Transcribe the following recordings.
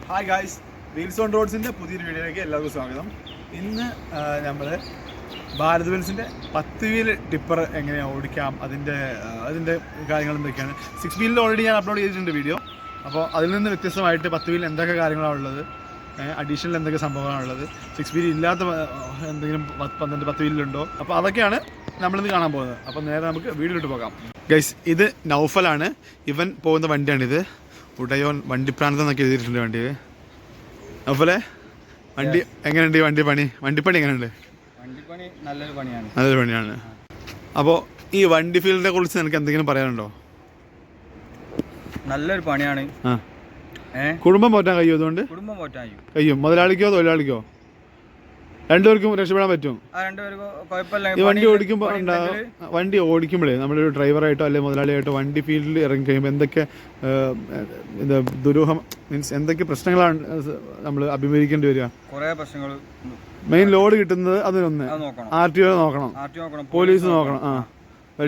Hi guys, wheels on റോഡ്സിൻ്റെ പുതിയൊരു വീഡിയോയിലേക്ക് എല്ലാവർക്കും സ്വാഗതം. ഇന്ന് നമ്മൾ ഭാരത് ബെൻസിൻ്റെ 10 വീൽ ടിപ്പർ എങ്ങനെയാണ് ഓടിക്കാം, അതിൻ്റെ കാര്യങ്ങൾ എന്തൊക്കെയാണ്. 6 വീലിൽ ഓൾറെഡി ഞാൻ അപ്ലോഡ് ചെയ്തിട്ടുണ്ട് വീഡിയോ. അപ്പോൾ അതിൽ നിന്ന് വ്യത്യസ്തമായിട്ട് 10 വീൽ എന്തൊക്കെ കാര്യങ്ങളാണ് ഉള്ളത്, അഡീഷണൽ എന്തൊക്കെ സംഭവങ്ങളാണുള്ളത്, 6 വീൽ ഇല്ലാത്ത എന്തെങ്കിലും 10 വീലുണ്ടോ, അപ്പോൾ അതൊക്കെയാണ് നമ്മളിന്ന് കാണാൻ പോകുന്നത്. അപ്പോൾ നേരെ നമുക്ക് വീഡിയോയിലോട്ട് പോകാം. ഗൈസ്, ഇത് നൗഫലാണ്. ഇവൻ പോകുന്ന വണ്ടിയാണിത്. ഉടയോൻ വണ്ടിപ്രാന്തം എന്നൊക്കെ എഴുതിയിട്ടുണ്ട് വണ്ടിയിൽ. നൗഫലെ, വണ്ടി എങ്ങനെയുണ്ട്? വണ്ടിപ്പണി എങ്ങനെയുണ്ട്? വണ്ടിപ്പണി നല്ലൊരു പണിയാണ്. അപ്പോൾ ഈ വണ്ടി ഫീൽഡിനെ കുറിച്ച് നിനക്ക് എന്തെങ്കിലും പറയാനുണ്ടോ? നല്ലൊരു പണിയാണ്. കുടുംബം പോറ്റാൻ കഴിയും? അതുകൊണ്ട് കഴിയും. മുതലാളിക്കോ തൊഴിലാളിക്കോ രണ്ടുപേർക്കും രക്ഷപ്പെടാൻ പറ്റും. ഈ വണ്ടി ഓടിക്കുമ്പോഴേ നമ്മളൊരു ഡ്രൈവറായിട്ടോ അല്ലെങ്കിൽ മുതലാളിയായിട്ടോ വണ്ടി ഫീൽഡിൽ ഇറങ്ങി കഴിയുമ്പോൾ എന്തൊക്കെ ദുരൂഹം മീൻസ് എന്തൊക്കെ പ്രശ്നങ്ങളാണ് നമ്മൾ അഭിമുഖീകരിക്കേണ്ടി വരിക? മെയിൻ ലോഡ് കിട്ടുന്നത് അതിനൊന്ന് RTO നോക്കണം, പോലീസ് നോക്കണം,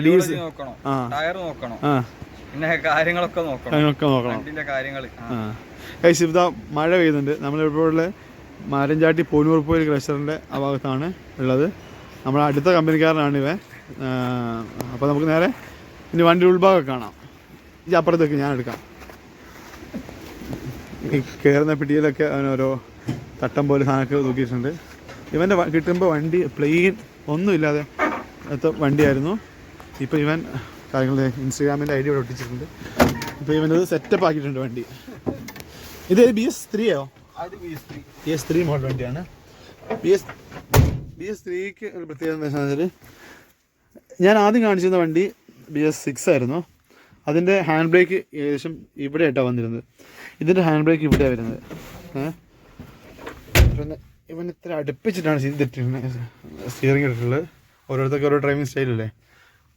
ഡീസൽ നോക്കണം. മഴ പെയ്യുന്നുണ്ട്. നമ്മളിവിടെ മാരഞ്ചാട്ടി പൂനൂർപ്പോയിൽ ക്രഷറിൻ്റെ ആ ഭാഗത്താണ് ഉള്ളത്. നമ്മുടെ അടുത്ത കമ്പനിക്കാരനാണ് ഇവൻ. അപ്പോൾ നമുക്ക് നേരെ ഇനി വണ്ടി ഉൾഭാഗം കാണാം. ഈ അപ്പുറത്തേക്ക് ഞാൻ എടുക്കാം. ഈ കയറുന്ന പിടിയിലൊക്കെ അവനോരോ തട്ടം പോലെ സാധനമൊക്കെ തൂക്കിയിട്ടുണ്ട്. ഇവൻ്റെ കിട്ടുമ്പോൾ വണ്ടി പ്ലെയിൻ ഒന്നുമില്ലാതെ വണ്ടിയായിരുന്നു. ഇപ്പോൾ ഇവൻ കാര്യങ്ങൾ ഇൻസ്റ്റാഗ്രാമിൻ്റെ ID ഇവിടെ ഒട്ടിച്ചിട്ടുണ്ട്. ഇപ്പോൾ ഇവനത് സെറ്റപ്പ് ആക്കിയിട്ടുണ്ട് വണ്ടി. ഇത് BS3 BS3 മോഡൽ വണ്ടിയാണ്. BS3ക്ക് ഒരു പ്രത്യേകത എന്താ വെച്ചാൽ, ഞാൻ ആദ്യം കാണിച്ചിരുന്ന വണ്ടി BS6 ആയിരുന്നു. അതിൻ്റെ ഹാൻഡ് ബ്രേക്ക് ഏകദേശം ഇവിടെ ആയിട്ടാണ് വന്നിരുന്നത്. ഇതിൻ്റെ ഹാൻഡ് ബ്രേക്ക് ഇവിടെയാണ് വരുന്നത്. പിന്നെ ഇവൻ ഇത്ര അടുപ്പിച്ചിട്ടാണ് ചെയ്തിട്ടിരുന്നത്. സ്റ്റിയറിംഗ് ഇട്ടിട്ടുള്ളത് ഓരോരുത്തർക്ക് ഓരോ ഡ്രൈവിംഗ് സ്റ്റൈലല്ലേ.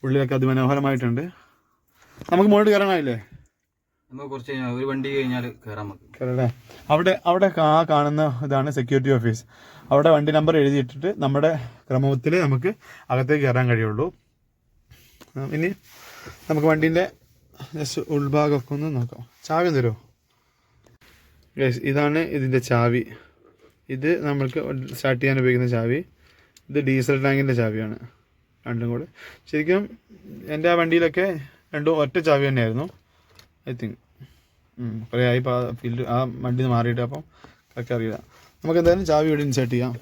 ഉള്ളിലൊക്കെ അതിമനോഹരമായിട്ടുണ്ട്. നമുക്ക് മുകളിൽ കയറാനായില്ലേ? ഒരു വണ്ടി കഴിഞ്ഞാൽ കയറാം. അവിടെ കാണുന്ന ഇതാണ് സെക്യൂരിറ്റി ഓഫീസ്. അവിടെ വണ്ടി നമ്പർ എഴുതിയിട്ടിട്ട് നമ്മുടെ ക്രമത്തിൽ നമുക്ക് അകത്തേക്ക് കയറാൻ കഴിയുള്ളൂ. ഇനി നമുക്ക് വണ്ടീൻ്റെ ജസ്റ്റ് ഉൾഭാഗമൊക്കെ ഒന്ന് നോക്കാം. ചാവി ഒന്ന് തരുമോ? ഇതാണ് ഇതിൻ്റെ ചാവി. ഇത് നമ്മൾക്ക് സ്റ്റാർട്ട് ചെയ്യാൻ ഉപയോഗിക്കുന്ന ചാവി. ഇത് ഡീസൽ ടാങ്കിൻ്റെ ചാവിയാണ്. രണ്ടും കൂടെ ശരിക്കും എൻ്റെ ആ വണ്ടിയിലൊക്കെ രണ്ടും ഒറ്റ ചാവി തന്നെയായിരുന്നു. ഐ തിങ്ക് കുറേ ആയി ഫീൽഡ് ആ വണ്ടി നിന്ന് മാറിയിട്ട്. അപ്പം കറക്റ്റ് അറിയില്ല. നമുക്ക് എന്തായാലും ചാവി ഇവിടെ ഇൻസേർട്ട് ചെയ്യാം.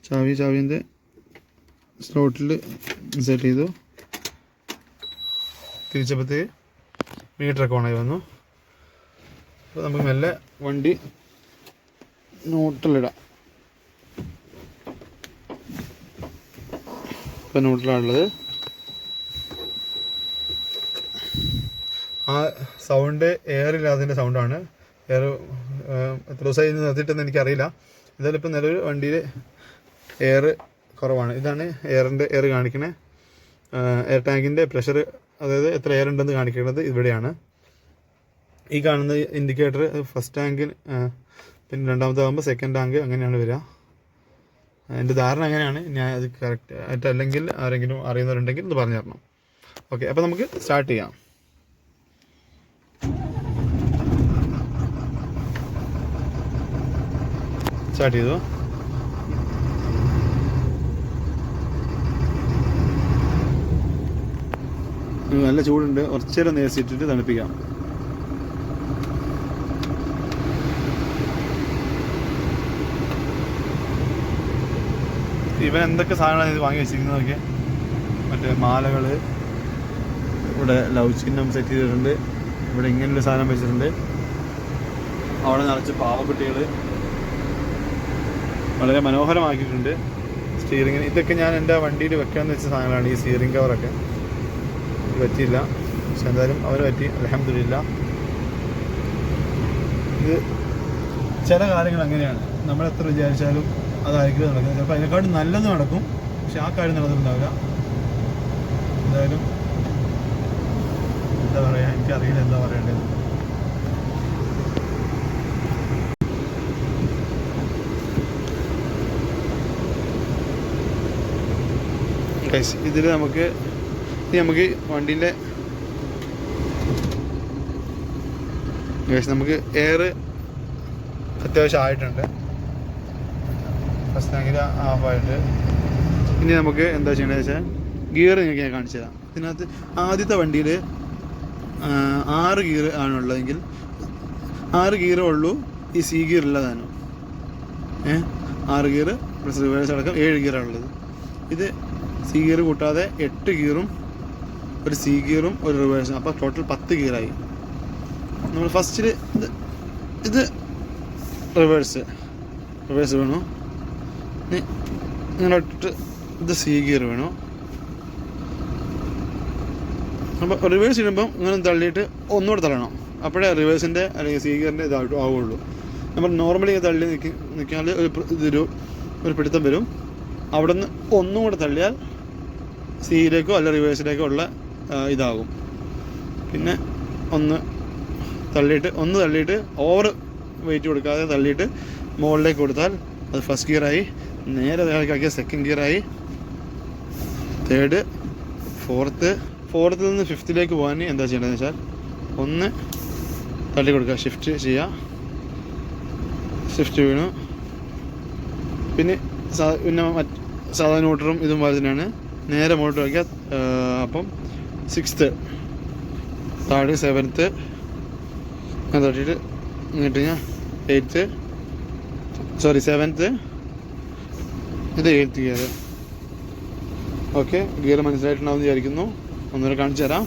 ചാവിൻ്റെ സ്ലോട്ടിൽ ഇൻസേർട്ട് ചെയ്തു. തിരിച്ചപ്പോഴത്തേക്ക് മീറ്ററൊക്കെ ഓണായി വന്നു. അപ്പോൾ നമുക്ക് മെല്ലെ വണ്ടി ന്യൂട്രലിടാം. ഇപ്പം ന്യൂട്രലാണുള്ളത്. ആ സൗണ്ട് എയറില്ലാതിൻ്റെ സൗണ്ടാണ്. എയർ എത്ര ദിവസമായി നിർത്തിയിട്ടെന്ന് എനിക്കറിയില്ല. എന്തായാലും ഇപ്പം നിലവിൽ വണ്ടിയിൽ എയർ കുറവാണ്. ഇതാണ് എയർ കാണിക്കുന്നത്. എയർ ടാങ്കിൻ്റെ പ്രഷർ, അതായത് എത്ര എയർ ഉണ്ടെന്ന് കാണിക്കുന്നത് ഇവിടെയാണ്. ഈ കാണുന്ന ഇൻഡിക്കേറ്റർ ഫസ്റ്റ് ടാങ്കിൽ, പിന്നെ രണ്ടാമത്തെ ആകുമ്പോൾ സെക്കൻഡ് ടാങ്ക്, അങ്ങനെയാണ് വരിക. എൻ്റെ ധാരണ അങ്ങനെയാണ്. ഞാൻ അത് കറക്റ്റ് ആയിട്ട് അല്ലെങ്കിൽ ആരെങ്കിലും അറിയുന്നവരുണ്ടെങ്കിൽ ഇത് പറഞ്ഞു തരണം. ഓക്കെ, അപ്പോൾ നമുക്ക് സ്റ്റാർട്ട് ചെയ്യാം. സ്റ്റാർട്ട് ചെയ്തു. നല്ല ചൂടുണ്ട്. കുറച്ച് നേരം നേരിട്ടിട്ട് തണുപ്പിക്കാം. ഇവൻ എന്തൊക്കെ സാധനങ്ങളാണ് ഇത് വാങ്ങി വെച്ചിരിക്കുന്നതൊക്കെ. മറ്റേ മാലകൾ, ഇവിടെ ലവ് ചിഹ്നം സെറ്റ് ചെയ്തിട്ടുണ്ട്. ഇവിടെ ഇങ്ങനൊരു സാധനം വെച്ചിട്ടുണ്ട്. അവിടെ നിറച്ച് പാവക്കുട്ടികൾ വളരെ മനോഹരമാക്കിയിട്ടുണ്ട്. സ്റ്റിയറിങ്ങിന് ഇതൊക്കെ ഞാൻ എൻ്റെ വണ്ടിയിൽ വെക്കാമെന്ന് വെച്ച സാധനങ്ങളാണ്. ഈ സ്റ്റിയറിംഗ് കവറൊക്കെ പറ്റിയില്ല, പക്ഷെ എന്തായാലും അവന് പറ്റി, അൽഹംദുലില്ലാ. ഇത് ചില കാര്യങ്ങൾ അങ്ങനെയാണ്. നമ്മളെത്ര വിചാരിച്ചാലും അതായിരിക്കും നടക്കുന്നത്. ചിലപ്പോൾ അതിനെക്കാട്ടും നല്ലത് നടക്കും, പക്ഷെ ആ കാര്യം നടന്നിട്ടുണ്ടാവില്ല. എന്തായാലും എന്താ പറയുക, എനിക്കറിയില്ല എന്താ പറയേണ്ടത്. ഇതിൽ നമുക്ക് വണ്ടീൻ്റെ നമുക്ക് എയർ അത്യാവശ്യം ആയിട്ടുണ്ട്. ഫസ്റ്റ് ടാങ്കിൽ ഹാഫായിട്ട്. ഇനി നമുക്ക് എന്താ ചെയ്യേണ്ടത് വെച്ചാൽ ഗിയർ നിങ്ങൾക്ക് ഞാൻ കാണിച്ചു തരാം. ഇതിനകത്ത് ആദ്യത്തെ വണ്ടിയിൽ 6 ഗിയർ ആണുള്ളതെങ്കിൽ 6 ഗിയറേ ഉള്ളൂ ഈ സി ഗിയർ ഉള്ളതാണ്. 6 ഗിയർ പ്ലസ് റിവേഴ്സ് അടക്കം 7 ഗിയറാണ് ഉള്ളത്. ഇത് സി ഗിയർ കൂട്ടാതെ 8 ഗിയറും ഒരു സി ഗിയറും ഒരു റിവേഴ്സും, അപ്പോൾ ടോട്ടൽ 10 ഗിയറായി. നമ്മൾ ഫസ്റ്റിൽ ഇത് റിവേഴ്സ് വേണോ, ഇങ്ങനെ ഇട്ടിട്ട് ഇത് സി ഗിയർ വേണോ. അപ്പോൾ റിവേഴ്സ് ഇടുമ്പം ഇങ്ങനെ തള്ളിയിട്ട് ഒന്നുകൂടെ തള്ളണം, അപ്പോഴേ റിവേഴ്സിൻ്റെ അല്ലെങ്കിൽ സി ഗിയറിൻ്റെ ഇതായിട്ട് ആവുള്ളൂ. നമ്മൾ നോർമലി തള്ളി നിൽക്കാൽ ഒരു പിടുത്തം വരും. അവിടെ നിന്ന് ഒന്നും കൂടെ തള്ളിയാൽ സിയിലേക്കോ അല്ല റിവേഴ്സിലേക്കോ ഉള്ള ഇതാകും. പിന്നെ ഒന്ന് തള്ളിയിട്ട് ഓവർ വെയിറ്റ് കൊടുക്കാതെ തള്ളിയിട്ട് മുകളിലേക്ക് കൊടുത്താൽ അത് ഫസ്റ്റ് ഗിയറായി. നേരെ താഴേക്കാക്കിയ സെക്കൻഡ് ഗിയറായി. തേർഡ്, ഫോർത്തിൽ നിന്ന് ഫിഫ്ത്തിലേക്ക് പോകാൻ എന്താ ചെയ്യേണ്ടതെന്ന് വെച്ചാൽ ഒന്ന് തള്ളി കൊടുക്കുക, ഷിഫ്റ്റ് ചെയ്യുക. ഷിഫ്റ്റ് വീണു. പിന്നെ സാധാ ന്യൂട്രലും ഇതും പോലെ തന്നെയാണ്. നേരെ മുകളിലോട്ട് വയ്ക്കുക. അപ്പം 6th, താഴെ 7th ഞാൻ തട്ടിയിട്ട് ഇങ്ങോട്ട് കഴിഞ്ഞാൽ 7th, ഇത് 8th ഗിയർ. ഓക്കെ, ഗിയർ മനസ്സിലായിട്ടുണ്ടാവും വിചാരിക്കുന്നു. ഒന്നുകൂടെ കാണിച്ചു തരാം.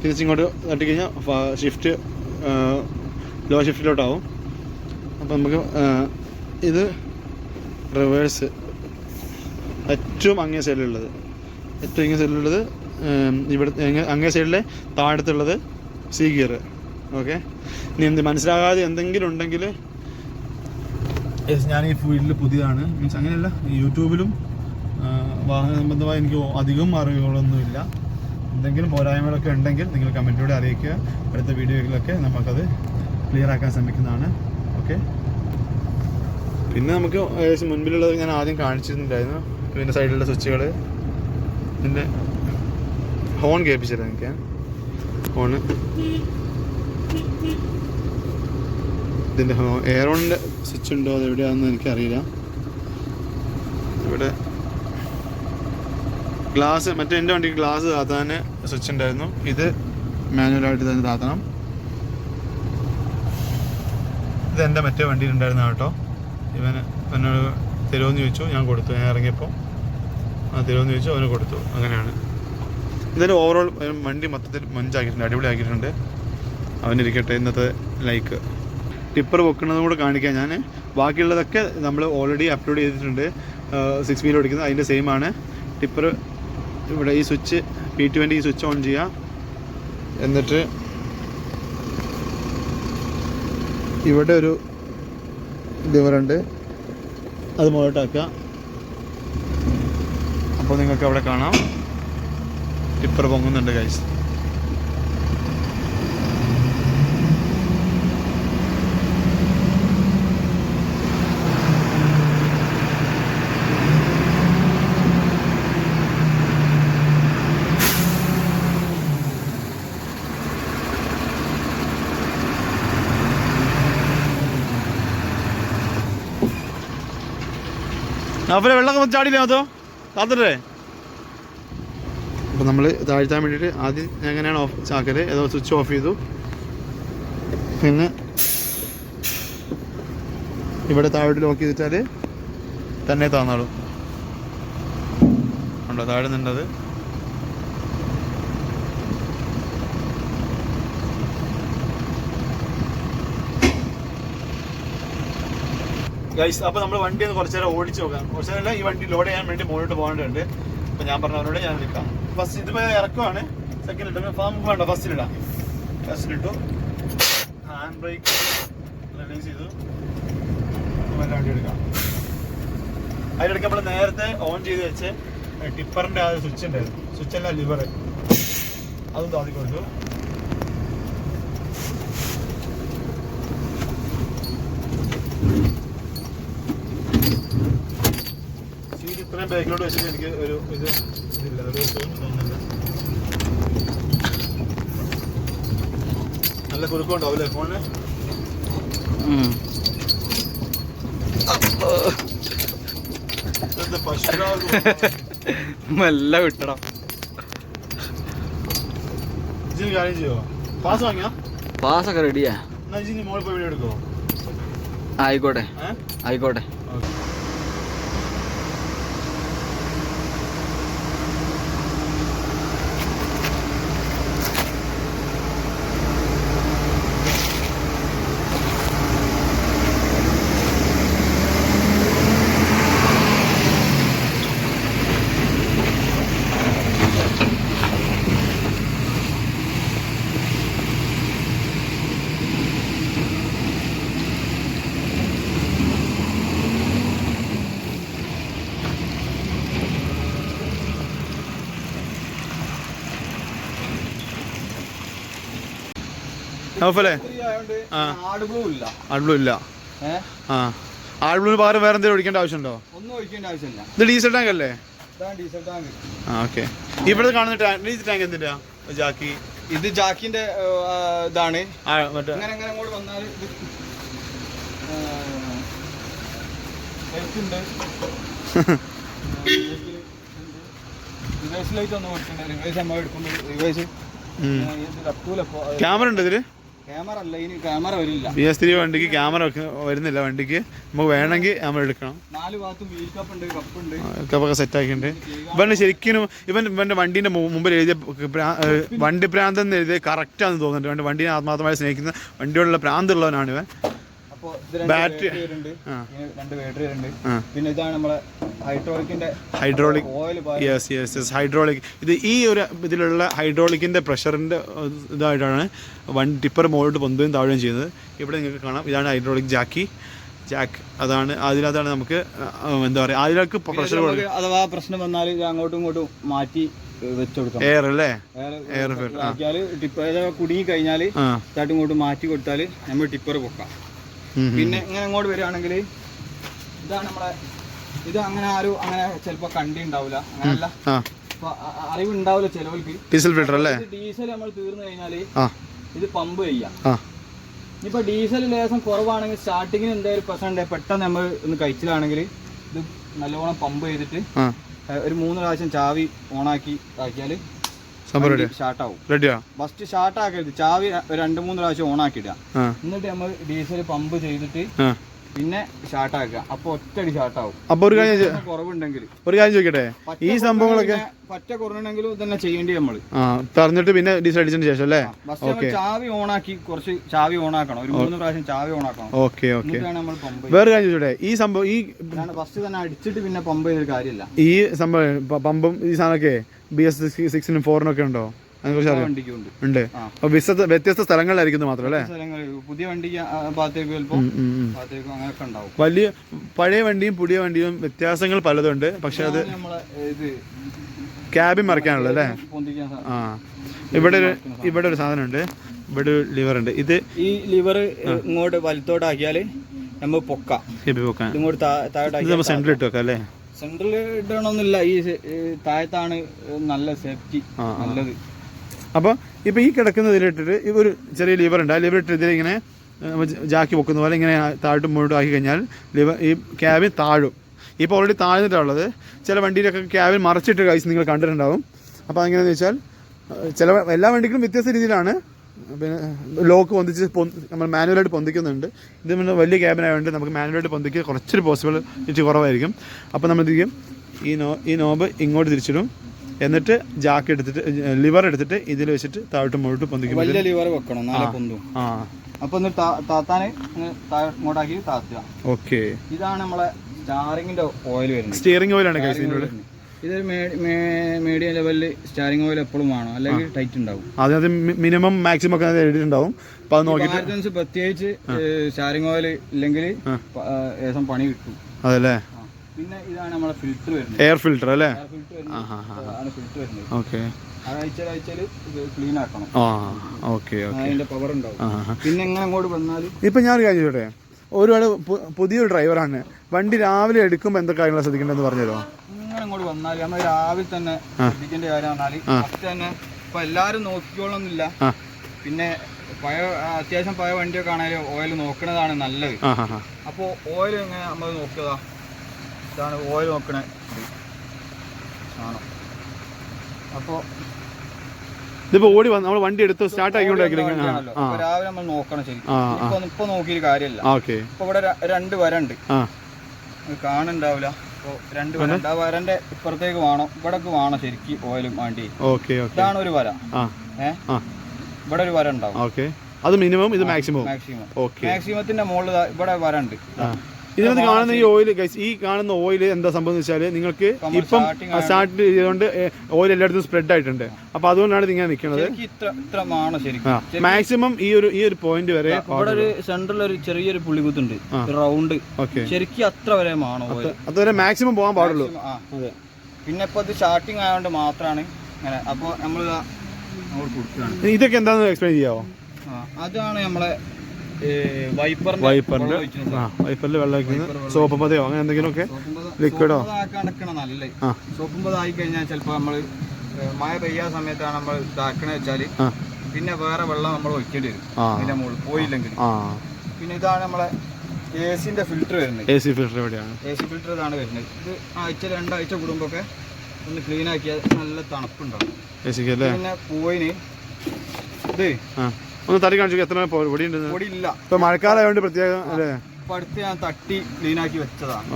തിരിച്ചിങ്ങോട്ട് തട്ടിക്കഴിഞ്ഞാൽ ഷിഫ്റ്റ് ലോ ഷിഫ്റ്റിലോട്ടാവും. അപ്പം നമുക്ക് ഇത് റിവേഴ്സ് ഏറ്റവും അങ്ങേ സൈഡിലുള്ളത് ഇവിടെ അങ്ങേ സൈഡിലെ താഴത്തുള്ളത് സി ഗിയർ. ഓക്കെ, ഇനി മനസ്സിലാകാതെ എന്തെങ്കിലും ഉണ്ടെങ്കിൽ ഞാൻ ഈ ഫീൽഡിൽ പുതിയതാണ്, മീൻസ് അങ്ങനെയല്ല, യൂട്യൂബിലും വാഹന സംബന്ധമായി എനിക്ക് അധികം അറിവുകളൊന്നുമില്ല. എന്തെങ്കിലും പോരായ്മകളൊക്കെ ഉണ്ടെങ്കിൽ നിങ്ങൾ കമൻറ്റിലൂടെ അറിയിക്കുക. അടുത്ത വീഡിയോയിലൊക്കെ നമുക്കത് ക്ലിയർ ആക്കാൻ ശ്രമിക്കുന്നതാണ്. ഓക്കെ, പിന്നെ നമുക്ക് ഏകദേശം മുൻപിലുള്ളത് ഞാൻ ആദ്യം കാണിച്ചിട്ടുണ്ടായിരുന്നു. ഇതിൻ്റെ സൈഡിലുള്ള സ്വിച്ചുകൾ, ഇതിൻ്റെ ഹോൺ കേൾപ്പിച്ചിരുന്നു എനിക്ക്. ഹോണ് ഇതിൻ്റെ എയറോണിൻ്റെ സ്വിച്ച് ഉണ്ടോ അത് എവിടെയാണെന്ന് എനിക്കറിയില്ല. ഇവിടെ ഗ്ലാസ്, മറ്റേ എൻ്റെ വണ്ടിക്ക് ഗ്ലാസ് താത്താൻ സ്വിച്ച് ഉണ്ടായിരുന്നു. ഇത് മാനുവലായിട്ട് തന്നെ താത്തണം. ഇതെൻ്റെ മറ്റേ വണ്ടിയിലുണ്ടായിരുന്ന കേട്ടോ. എന്നോട് തരുമെന്ന് ചോദിച്ചു, ഞാൻ കൊടുത്തു. ഞാൻ ഇറങ്ങിയപ്പോൾ തരുമെന്ന് ചോദിച്ചു, അവന് കൊടുത്തു. അങ്ങനെയാണ് ഇതിൻ്റെ ഓവറോൾ വണ്ടി മൊത്തത്തിൽ മൊഞ്ചാക്കിയിട്ടുണ്ട്, അടിപൊളി ആക്കിയിട്ടുണ്ട്. അവനിരിക്കട്ടെ ഇന്നത്തെ ലൈക്ക്. ടിപ്പർ വെക്കുന്നതും കൂടെ കാണിക്കാം ഞാൻ. ബാക്കിയുള്ളതൊക്കെ നമ്മൾ ഓൾറെഡി അപ്ലോഡ് ചെയ്തിട്ടുണ്ട്. 6 വീൽ ഓടിക്കുന്നത് അതിൻ്റെ സെയിം ആണ്. ടിപ്പർ ഇവിടെ ഈ സ്വിച്ച് P20 ഈ സ്വിച്ച് ഓൺ ചെയ്യുക. എന്നിട്ട് ഇവിടെ ഒരു ലിവറുണ്ട്, അത് മുകളിലോട്ടാക്കുക. അപ്പോൾ നിങ്ങൾക്ക് അവിടെ കാണാം ടിപ്പർ പൊങ്ങുന്നുണ്ട് ഗൈസ്. അവരെ വെള്ളം ചാടിയില്ല അതോ താത്തല്ലേ. അപ്പോൾ നമ്മൾ താഴ്ത്താൻ വേണ്ടിയിട്ട് ആദ്യം എങ്ങനെയാണ് ഓഫ് ആക്കല്, ഏതോ സ്വിച്ച് ഓഫ് ചെയ്തു. പിന്നെ ഇവിടെ താഴോട്ട് ലോക്ക് ചെയ്തിട്ടാൽ തന്നെ താന്നാളും ഉണ്ടോ താഴെ നിന്നത്. ഗൈസ്, അപ്പോൾ നമ്മൾ വണ്ടി ഒന്ന് കുറച്ച് നേരം ഓടിച്ച് നോക്കാം. കുറച്ച് നേരം ഈ വണ്ടി ലോഡ് ചെയ്യാൻ വേണ്ടി മുകളിലോട്ട് പോകേണ്ടതുണ്ട്. അപ്പോൾ ഞാൻ പറഞ്ഞവരോട് ഞാൻ നിൽക്കാം. ഫസ്റ്റ് ഇതിപ്പോൾ ഇറക്കുവാണ്. സെക്കൻഡ് ഇട്ടു നമുക്ക് വേണ്ട, ഫസ്റ്റിലിടാം. ഫസ്റ്റിലിട്ടു, ഹാൻഡ് ബ്രേക്ക് റിലീസ് ചെയ്തു, വണ്ടി എടുക്കാം. അതിലെടുക്കാൻ നമ്മൾ നേരത്തെ ഓൺ ചെയ്ത് വെച്ച് ടിപ്പറിൻ്റെ ആ സ്വിച്ച് ഉണ്ടായിരുന്നു, സ്വിച്ചല്ല ലിവർ, അതും താത്തി കൊടുത്തു. ഇത്രയും ബാക്കിലോട്ട് വെച്ചിട്ട് എനിക്ക് ഒരു ഇതില്ല, ഒരു തോന്നുന്നില്ല. നല്ല നല്ല കുലുക്കമുണ്ടാവും അല്ലേ ഫോണിന്? മെല്ലെ വിട്ടണം. കാര്യം ചെയ്യോ? പാസ് വാങ്ങിയാ? പാസ്സൊക്കെ റെഡിയാ. എന്നാ ഇനി മോളിൽ പോയി വീഡിയോ എടുക്കോ? ആയിക്കോട്ടെ ആയിക്കോട്ടെ. ആഡ്ബ്ലൂ ഇല്ല. ആഡ്ബ്ലൂന് പകരം വേറെ എന്തെങ്കിലും ഒഴിക്കേണ്ട ആവശ്യമുണ്ടോ? ഒന്നും ഒഴിക്കേണ്ട ആവശ്യമില്ല. ഇത് ഡീസൽ ടാങ്ക് അല്ലേ? Diesel tank. ഓക്കെ. ഇവിടെ കാണുന്ന ടാങ്ക് എന്തിന്റെ ജാക്കി? ഇത് ജാക്കിന്റെ ഇതാണ്. മറ്റേ അങ്ങനെ അങ്ങോട്ട് വന്നാൽ റിവേഴ്സ് ലൈറ്റ് ഒന്നും കൊടുക്കണ്ട. റിവേഴ്സ് നമ്മൾ എടുക്കുമ്പോൾ റിവേഴ്സ് ക്യാമറ ഉണ്ട് ഇതില്? ക്യാമറ അല്ല, ഇനി ക്യാമറ വരില്ല. BS3 വണ്ടിക്ക് ക്യാമറ വരുന്നില്ല. വണ്ടിക്ക് നമുക്ക് വേണമെങ്കിൽ ക്യാമറ എടുക്കണം. 4 ഭാഗത്തും വീൽ കപ്പുണ്ട്, കപ്പുണ്ട്, കപ്പൊക്കെ സെറ്റ് ആക്കിയിട്ടുണ്ട്. ഇവന്റെ ശരിക്കും ഇവന്റെ വണ്ടീന്റെ മുമ്പിൽ എഴുതിയ വണ്ടി പ്രാന്തെന്ന് എഴുതിയ കറക്റ്റാന്ന് തോന്നുന്നുണ്ട്. വണ്ടീനെ ആത്മാർത്ഥമായി സ്നേഹിക്കുന്ന വണ്ടിയോടുള്ള പ്രാന്തുള്ളവനാണ് ഇവൻ. ബാറ്ററി പിന്നെ ഇതാണ് നമ്മളെ ഹൈഡ്രോളിക്. Yes hydraulic. ഇത് ഈ ഒരു ഇതിലുള്ള ഹൈഡ്രോളിക്കിന്റെ പ്രഷറിന്റെ ഇതായിട്ടാണ് വണ്ടി ടിപ്പർ മുകളിലോട്ട് പൊന്തുകയും താഴുകയും ചെയ്യുന്നത്. ഇവിടെ നിങ്ങൾക്ക് കാണാം, ഇതാണ് ഹൈഡ്രോളിക് ജാക്ക്. അതാണ് അതിനകത്താണ് നമുക്ക് എന്താ പറയുക, അതിലേക്ക് പ്രഷർ അഥവാ പ്രശ്നം വന്നാൽ അങ്ങോട്ടും ഇങ്ങോട്ടും മാറ്റി വെച്ചുകൊടുക്കാം. എയർ അല്ലേ? എയർ ടിപ്പർ കുടുങ്ങി കഴിഞ്ഞാൽ ചാട്ടും ഇങ്ങോട്ടും മാറ്റി കൊടുത്താൽ നമ്മൾ ടിപ്പർ പൊക്കാം. പിന്നെ ഇങ്ങനെ അങ്ങോട്ട് വരികയാണെങ്കിൽ ഇതാണ് നമ്മളെ, ഇത് അങ്ങനെ ആരും അങ്ങനെ ചിലപ്പോ കണ്ടിണ്ടാവില്ല, അങ്ങനല്ല അറിവുണ്ടാവില്ല ചിലവർക്ക്. ഡീസൽ ഫിൽറ്റർ അല്ലേ? ഡീസൽ നമ്മൾ തീർന്നു കഴിഞ്ഞാല് ഇത് പമ്പ് ചെയ്യാം. ഇപ്പൊ ഡീസൽ ലേശം കുറവാണെങ്കിൽ സ്റ്റാർട്ടിങ്ങിന് എന്തെങ്കിലും പ്രശ്നം ഉണ്ടെങ്കിൽ പെട്ടെന്ന് നമ്മൾ ഒന്ന് കഴിച്ചിലാണെങ്കിൽ ഇത് നല്ലോണം പമ്പ് ചെയ്തിട്ട് ഒരു 3 പ്രാവശ്യം ചാവി ഓണാക്കി ആക്കിയാല് സ്റ്റാർട്ടാവും. ഫസ്റ്റ് സ്റ്റാർട്ട് ആക്കരുത്, ചാവി 2-3 പ്രാവശ്യം ഓണാക്കിയിടുക. എന്നിട്ട് നമ്മൾ ഡീസൽ പമ്പ് ചെയ്തിട്ട് പിന്നെ സ്റ്റാർട്ട് ആക്കുക. അപ്പൊ ഒറ്റടി സ്റ്റാർട്ടാവും. അപ്പൊ ഒരു കാര്യം കുറവുണ്ടെങ്കിൽ ഒരു കാര്യം ചോദിക്കട്ടെ, ഈ സംഭവങ്ങളൊക്കെ പറ്റ കുറവുണ്ടെങ്കിലും തന്നെ ചെയ്യേണ്ടി നമ്മള് പറഞ്ഞിട്ട് പിന്നെ ഡീസൽ അടിച്ചതിന് ശേഷം അല്ലേ? ചാവി ഓണാക്കി കുറച്ച് ചാവി ഓണാക്കണം, ഒരു 3 പ്രാവശ്യം ചാവി ഓണാക്കണം. ഓക്കെ. വേറെ കാര്യം ചോദിച്ചോട്ടെ, ഈ സംഭവം ഈ ഫസ്റ്റ് തന്നെ അടിച്ചിട്ട് പിന്നെ പമ്പ് ചെയ്തൊരു കാര്യമില്ല. ഈ സംഭവം പമ്പും ഈ സാധനമൊക്കെ BS6-നും 4-നും ഒക്കെ ഉണ്ടോ? ഉണ്ട്. അപ്പൊ വ്യത്യസ്ത സ്ഥലങ്ങളിലായിരിക്കും മാത്രം അല്ലേ? പുതിയ വണ്ടിക്ക് വലിയ പഴയ വണ്ടിയും പുതിയ വണ്ടിയും വ്യത്യാസങ്ങൾ പലതുണ്ട്. പക്ഷെ അത് ക്യാബിൻ മറിക്കാനുള്ള അല്ലേ? ഇവിടെ ഒരു സാധനം ഉണ്ട്, ഇവിടെ ഒരു ലിവർ ഉണ്ട്. ഇത് ഈ ലിവർ ഇങ്ങോട്ട് വലത്തോട്ടാക്കിയാല് നമ്മൾ പൊക്കാം. ഇങ്ങോട്ട് താഴോട്ടാക്കി സെന്ററിൽ ഇട്ട് വെക്കാം അല്ലേ? സെന്ററിൽ ഇടണമെന്നില്ല, ഈ താഴത്താണ് നല്ല സേഫ്റ്റി നല്ലത്. അപ്പോൾ ഇപ്പോൾ ഈ കിടക്കുന്നതിലിട്ടിട്ട് ഒരു ചെറിയ ലിവർ ഉണ്ട്. ആ ലിവർ ഇട്ട് ഇതിലിങ്ങനെ ജാക്കി പൊക്കുന്ന പോലെ ഇങ്ങനെ താഴോട്ടും മുന്നോട്ടും ആക്കി കഴിഞ്ഞാൽ ഈ ക്യാബിൻ താഴും. ഇപ്പോൾ ഓൾറെഡി താഴ്ന്നിട്ടുള്ളത്. ചില വണ്ടിയിലൊക്കെ ക്യാബിൻ മറച്ചിട്ട് കഴിച്ച് നിങ്ങൾ കണ്ടിട്ടുണ്ടാവും. അപ്പോൾ അതെങ്ങനെയാണെന്ന് വെച്ചാൽ എല്ലാ വണ്ടിക്കും വ്യത്യസ്ത രീതിയിലാണ്. പിന്നെ ലോക്ക് പൊന്തിച്ച് നമ്മൾ മാനുവലായിട്ട് പൊന്തിക്കുന്നുണ്ട്. ഇത് വലിയ ക്യാബിനായതുകൊണ്ട് നമുക്ക് മാനുവലായിട്ട് പൊന്തിക്കുക കുറച്ചൊരു പോസിബിലിറ്റി കുറവായിരിക്കും. അപ്പോൾ നമ്മളെന്തെങ്കിലും ഈ നോബ് ഇങ്ങോട്ട് തിരിച്ചിടും. എന്നിട്ട് ജാക്ക് എടുത്തിട്ട് ലിവർ എടുത്തിട്ട് ഇതിൽ വെച്ചിട്ട് താഴോട്ട് മുകളിലോട്ട് പൊന്തിക്കും. വലിയ ലിവർ വെക്കണം, നാളെ പൊന്തും. അപ്പൊ താത്താനെ ഇങ്ങോട്ടാക്കി താത്തുക. ഓക്കെ. ഇതാണ് നമ്മളെ സ്റ്റാറിങ്ങിന്റെ ഓയിൽ വരുന്നത്. സ്റ്റിയറിംഗ് ഓയിലാണ് ഇതിനോട്. ഇതൊരു മീഡിയം ലെവലിൽ സ്റ്റാറിംഗ് ഓയിൽ എപ്പോഴും വേണം, അല്ലെങ്കിൽ ടൈറ്റ് ഉണ്ടാവും. അതായത് മിനിമം മാക്സിമം ഒക്കെ എഴുതിയിട്ടുണ്ടാവും. അപ്പൊ അത് നോക്കിയിട്ട് പ്രത്യേകിച്ച് സ്റ്റാറിംഗ് ഓയിൽ ഇല്ലെങ്കിൽ ഏകദേശം പണി കിട്ടും. അതല്ലേ? പിന്നെ ഇതാണ് നമ്മളെ ഫിൽറ്റർ വരുന്നത്, എയർ ഫിൽറ്റർ അല്ലേ? ഫിൽറ്റർ വരുന്നത്. ഓക്കെ. ആഴ്ചയില് ക്ലീൻ ആക്കണം. ഓക്കെ. അതിന്റെ പവർ ഉണ്ടാവും. പിന്നെ എങ്ങനെ അങ്ങോട്ട് വന്നാലും ഇപ്പൊ ഞാൻ ഒരു കാര്യം ചോട്ടെ, ഒരുപാട് പുതിയൊരു ഡ്രൈവറാണ്. വണ്ടി രാവിലെ എടുക്കുമ്പോൾ എന്തൊക്കെ കാര്യങ്ങളാണ് ശ്രദ്ധിക്കേണ്ടതെന്ന് പറഞ്ഞുതരോ? ഇങ്ങനെ അങ്ങോട്ട് വന്നാൽ നമ്മൾ രാവിലെ തന്നെ ശ്രദ്ധിക്കേണ്ട കാര്യം പറഞ്ഞാൽ ഫസ്റ്റ് തന്നെ ഇപ്പൊ എല്ലാരും നോക്കിക്കോളൊന്നുമില്ല. പിന്നെ അത്യാവശ്യം പഴയ വണ്ടിയൊക്കെ ആണെങ്കിലും ഓയിൽ നോക്കണതാണ് നല്ലത്. അപ്പോൾ ഓയിൽ എങ്ങനെ നമ്മൾ നോക്കുക, ഇതാണ് ഓയിൽ നോക്കണ സാധനം. അപ്പോൾ ഇതിപ്പോ ഓടി വന്ന് നമ്മൾ വണ്ടി എടുത്ത് സ്റ്റാർട്ട് ആക്കിക്കൊണ്ടിരിക്കും. രാവിലെ നമ്മൾ നോക്കണം ശരിക്കും. ഇപ്പൊ നോക്കിയൊരു കാര്യമല്ല. ഇപ്പൊ ഇവിടെ 2 വര ഉണ്ട്, കാണുന്നുണ്ടാവില്ല. അപ്പോൾ 2 വര ഉണ്ട്. ആ വരന്റെ ഇപ്പുറത്തേക്ക് വേണം, ഇവിടേക്ക് വേണം ശരിക്കും ഓയിലും വണ്ടി. ഇതാണ് ഒരു വര. ഇവിടെ ഒരു വര ഉണ്ടാവും. അത് മിനിമം, ഇത് മാക്സിമം. മാക്സിമത്തിന്റെ മുകളിൽ ഇവിടെ വര ഉണ്ട്. ഇതിനകത്ത് കാണുന്ന ഈ ഓയിൽ, ഈ കാണുന്ന ഓയിൽ എന്താ സംഭവം വെച്ചാൽ നിങ്ങൾക്ക് ഇപ്പം സ്റ്റാർട്ട് ചെയ്തുകൊണ്ട് ഓയിൽ എല്ലായിടത്തും സ്പ്രെഡ് ആയിട്ടുണ്ട്. അപ്പൊ അതുകൊണ്ടാണ് ഇങ്ങനെ നിൽക്കുന്നത്. മാക്സിമം ഈ ഒരു പോയിന്റ് വരെ. ഇവിടെ ഒരു സെന്ററിൽ ഒരു ചെറിയൊരു പുള്ളികുത്തുണ്ട്, റൗണ്ട്. ശരിക്കും അത്ര വരെ ആണോ അതുവരെ മാക്സിമം പോകാൻ പാടുള്ളൂ. പിന്നെ ഇപ്പൊ ഇത് സ്റ്റാർട്ടിങ് ആയതുകൊണ്ട് മാത്രമാണ് ഇങ്ങനെ. അപ്പൊ നമ്മൾ ഇതൊക്കെ എന്താണെന്ന് എക്സ്പ്ലെയിൻ ചെയ്യാവോ? അതാണ് നമ്മളെ വൈപ്പറിന്റെ വെള്ളം സോപ്പ് പതയോ അങ്ങനെ എന്തെങ്കിലുമൊക്കെ ലിക്വിഡോ നല്ല സോപ്പും പത ആയി കഴിഞ്ഞാൽ ചിലപ്പോ നമ്മള് മഴ പെയ്യാത്ത സമയത്താണ് നമ്മൾ ഇതാക്കണ വെച്ചാല് പിന്നെ വേറെ വെള്ളം നമ്മൾ ഒഴിക്കേണ്ടി വരും അതിന്റെ മുകളിൽ പോയില്ലെങ്കിൽ. പിന്നെ ഇതാണ് നമ്മളെ AC ഫിൽറ്റർ വരുന്നത്. AC ഫിൽറ്റർ ഇതാണ് വരുന്നത്. ഇത് ആഴ്ച 2 ആഴ്ച കൂടുമ്പോ ഒന്ന് ക്ലീൻ ആക്കിയാൽ നല്ല തണുപ്പുണ്ടാവും. പിന്നെ പോയിന് ഇത് ഒന്ന് തടി കാണിച്ചു എത്ര പൊടിയില്ല. ഇപ്പൊ മഴക്കാലമായോണ്ട് പ്രത്യേകം അല്ലേ? അടുത്ത് ഞാൻ തട്ടി ക്ലീൻ ആക്കി വെച്ചതാണ്.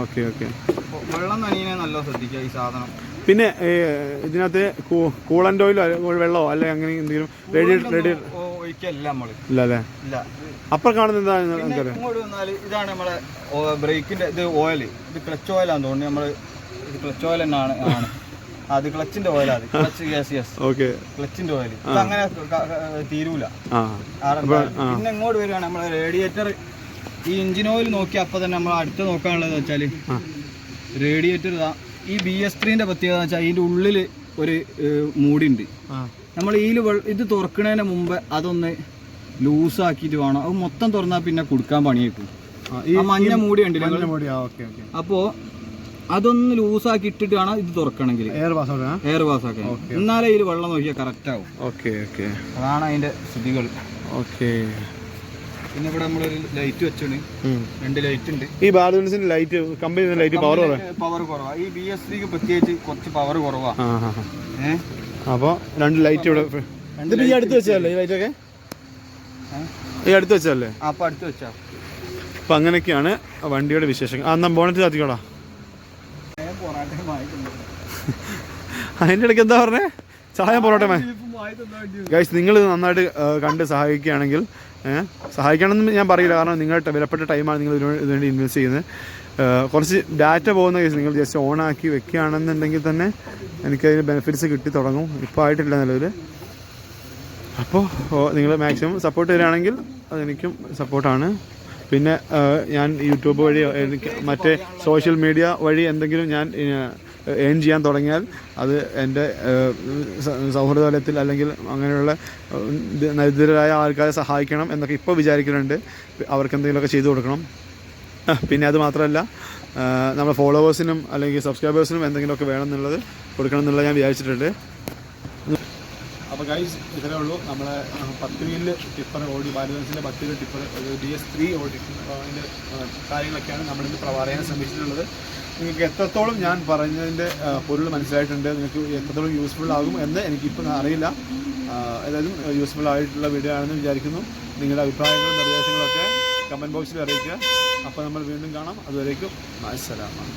വെള്ളം നനീനെ നല്ല ശ്രദ്ധിക്കുക ഈ സാധനം. പിന്നെ ഇതിനകത്ത് കൂളന്റ് ഓയിലോ വെള്ളമോ അല്ലെ അങ്ങനെ എന്തെങ്കിലും ഒഴിക്കല്ല നമ്മള്. ഇല്ല അല്ലേ? ഇല്ല. അപ്പൊ കാണുന്നത് എന്താണ്? ഇങ്ങോട്ട് വന്നാല് ഇതാണ് നമ്മളെ ബ്രേക്കിന്റെ ഇത് ഓയിൽ. ഇത് ക്ലച്ച് ഓയിലാന്ന് തോന്നുന്നു. നമ്മള് ഇത് ക്ലച്ച് ഓയിൽ തന്നെയാണ്. അത് ക്ലച്ചിന്റെ ഓയിലാണ്. ക്ലച്ചിന്റെ ഓയിൽ അങ്ങനെ തീരൂല. പിന്നെ ഇങ്ങോട്ട് വരികയാണ് നമ്മളെ റേഡിയേറ്റർ. ഈ എഞ്ചിൻ ഓയിൽ നോക്കി അപ്പൊ തന്നെ നമ്മൾ അടുത്ത് നോക്കാനുള്ളത് വെച്ചാല് റേഡിയേറ്റർ ഇതാ. ഈ BS3 പ്രത്യേകത വെച്ചാൽ ഇതിന്റെ ഉള്ളില് ഒരു മൂടി ഉണ്ട്. നമ്മൾ ഇത് തുറക്കണതിന് മുമ്പ് അതൊന്ന് ലൂസാക്കിയിട്ട് വേണം. അത് മൊത്തം തുറന്നാൽ പിന്നെ കൊടുക്കാൻ പണിയേക്കും. മഞ്ഞ മൂടി ഉണ്ടല്ലോ. അപ്പോ അതൊന്ന് ലൂസാക്കി ഇട്ടിട്ട് വേണം ഇത് തുറക്കണമെങ്കിൽ, എയർ പാസ് ആക്കാൻ. എന്നാലേ ഇതിൽ വെള്ളം നോക്കിയാൽ കറക്റ്റ് ആവും. അതാണ് അതിന്റെ സ്ഥിതികൾ. പിന്നെ ഇവിടെ നമ്മളൊരു ലൈറ്റ് വെച്ചാണ്. 2 ലൈറ്റ് ഉണ്ട്. ഈ Bharat light company light power കുറവാ. ഈ BS3 പ്രത്യേകിച്ച് കുറച്ച് പവർ കുറവാ. അപ്പൊ 2 ലൈറ്റ് ഇവിടെ അടുത്ത് വെച്ചല്ലേ? ഈ ലൈറ്റ് ഒക്കെ ഈ അടുത്ത് വെച്ചല്ലേ? അപ്പൊ അടുത്ത് വെച്ചാ. അപ്പൊ അങ്ങനെയൊക്കെയാണ് വണ്ടിയുടെ വിശേഷങ്ങൾ. അന്നാ ബോണറ്റ് താത്തിക്കോളാം. അതിൻ്റെ ഇടയ്ക്ക് എന്താ പറഞ്ഞേ? ചായ പൊറോട്ട. ഗൈസ്, നിങ്ങൾ നന്നായിട്ട് കണ്ട് സഹായിക്കുകയാണെങ്കിൽ, സഹായിക്കണമെന്ന് ഞാൻ പറയില്ല, കാരണം നിങ്ങളുടെ വിലപ്പെട്ട ടൈമാണ് നിങ്ങൾ ഇതിനുവേണ്ടി ഇൻവെസ്റ്റ് ചെയ്യുന്നത്. കുറച്ച് ഡാറ്റ പോകുന്ന കേസ് നിങ്ങൾ ജസ്റ്റ് ഓൺ ആക്കി വെക്കുകയാണെന്നുണ്ടെങ്കിൽ തന്നെ എനിക്കതിന് ബെനിഫിറ്റ്സ് കിട്ടി തുടങ്ങും. ഇപ്പോൾ ആയിട്ടില്ല നിലവിൽ. അപ്പോൾ നിങ്ങൾ മാക്സിമം സപ്പോർട്ട് തരികയാണെങ്കിൽ അതെനിക്കും സപ്പോർട്ടാണ്. പിന്നെ ഞാൻ യൂട്യൂബ് വഴി എനിക്ക് മറ്റേ സോഷ്യൽ മീഡിയ വഴി എന്തെങ്കിലും ഞാൻ ഏൺ ചെയ്യാൻ തുടങ്ങിയാൽ അത് എൻ്റെ സൗഹൃദതലത്തിൽ അല്ലെങ്കിൽ അങ്ങനെയുള്ള ദരിദ്രരായ ആൾക്കാരെ സഹായിക്കണം എന്നൊക്കെ ഇപ്പോൾ വിചാരിക്കുന്നുണ്ട്. അവർക്ക് എന്തെങ്കിലുമൊക്കെ ചെയ്തു കൊടുക്കണം. പിന്നെ അത് മാത്രമല്ല, നമ്മുടെ ഫോളോവേഴ്സിനും അല്ലെങ്കിൽ സബ്സ്ക്രൈബേഴ്സിനും എന്തെങ്കിലുമൊക്കെ വേണമെന്നുള്ളത് കൊടുക്കണം എന്നുള്ളത് ഞാൻ വിചാരിച്ചിട്ടുണ്ട്. അപ്പോൾ ഗൈസ്, ഇത്രേ ഉള്ളൂ. നമ്മളെ 10 വീല് ടിപ്പർ ഓടി, ഭാരത് 10 വീല് ടിപ്പർ BS3 ഓടി അതിൻ്റെ കാര്യങ്ങളൊക്കെയാണ് നമ്മളിന്ന് പറയാൻ ശ്രമിച്ചിട്ടുള്ളത്. നിങ്ങൾക്ക് എത്രത്തോളം ഞാൻ പറഞ്ഞതിൻ്റെ പൊരുൾ മനസ്സിലായിട്ടുണ്ട്, നിങ്ങൾക്ക് എത്രത്തോളം യൂസ്ഫുൾ ആകും എന്ന് എനിക്കിപ്പോൾ അറിയില്ല. ഏതായാലും യൂസ്ഫുൾ ആയിട്ടുള്ള വീഡിയോ ആണെന്ന് വിചാരിക്കുന്നു. നിങ്ങളുടെ അഭിപ്രായങ്ങളും നിർദ്ദേശങ്ങളൊക്കെ കമൻറ്റ് ബോക്സിൽ അറിയിക്കുക. അപ്പോൾ നമ്മൾ വീണ്ടും കാണാം. അതുവരേക്കും അസ്സലാമു അലൈക്കും.